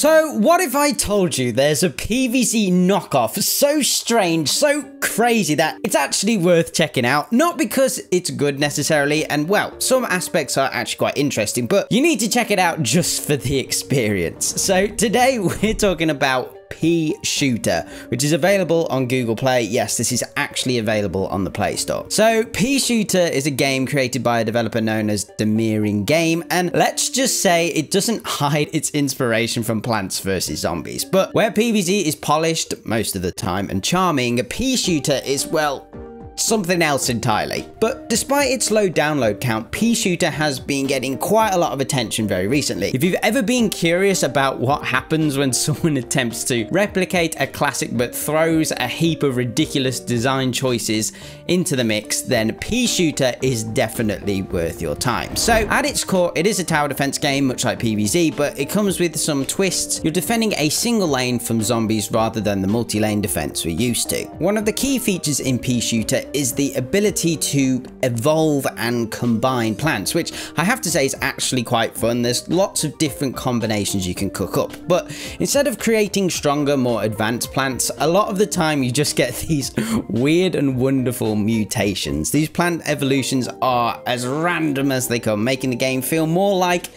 So what if I told you there's a PvZ knockoff so strange, so crazy that it's actually worth checking out? Not because it's good necessarily, and well, some aspects are actually quite interesting, but you need to check it out just for the experience. So today we're talking about PEA SHOOTER, which is available on Google Play. Yes, this is actually available on the Play Store. So PEA SHOOTER is a game created by a developer known as Demiring Game, and let's just say it doesn't hide its inspiration from Plants vs Zombies. But where PvZ is polished most of the time and charming, PEA SHOOTER is, well, something else entirely. But despite its low download count, PEA SHOOTER has been getting quite a lot of attention very recently. If you've ever been curious about what happens when someone attempts to replicate a classic but throws a heap of ridiculous design choices into the mix, then PEA SHOOTER is definitely worth your time. So at its core, it is a tower defense game, much like PvZ, but it comes with some twists. You're defending a single lane from zombies rather than the multi-lane defense we're used to. One of the key features in PEA SHOOTER is the ability to evolve and combine plants, which I have to say is actually quite fun. There's lots of different combinations you can cook up, but instead of creating stronger, more advanced plants, a lot of the time you just get these weird and wonderful mutations. These plant evolutions are as random as they come, making the game feel more like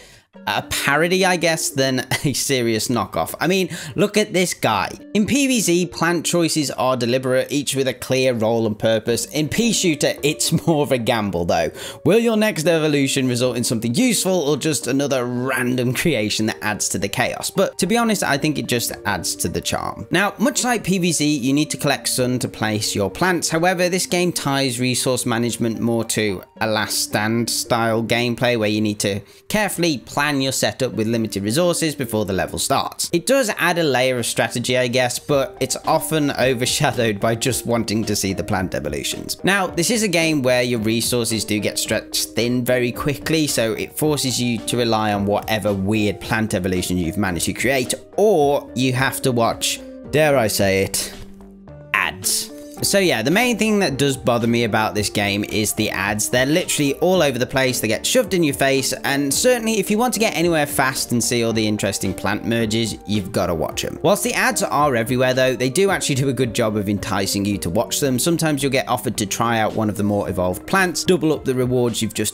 a parody, I guess, than a serious knockoff. I mean, look at this guy. In PvZ, plant choices are deliberate, each with a clear role and purpose. In PEA SHOOTER, it's more of a gamble though. Will your next evolution result in something useful or just another random creation that adds to the chaos? But to be honest, I think it just adds to the charm. Now, much like PvZ, you need to collect sun to place your plants. However, this game ties resource management more to a last stand style gameplay where you need to carefully plan your setup with limited resources before the level starts. It does add a layer of strategy, I guess, but it's often overshadowed by just wanting to see the plant evolutions. Now, this is a game where your resources do get stretched thin very quickly, so it forces you to rely on whatever weird plant evolution you've managed to create, or you have to watch, dare I say it, ads. So yeah, the main thing that does bother me about this game is the ads. They're literally all over the place, they get shoved in your face, and certainly if you want to get anywhere fast and see all the interesting plant merges, you've got to watch them. Whilst the ads are everywhere though, they do actually do a good job of enticing you to watch them. Sometimes you'll get offered to try out one of the more evolved plants, double up the rewards you've just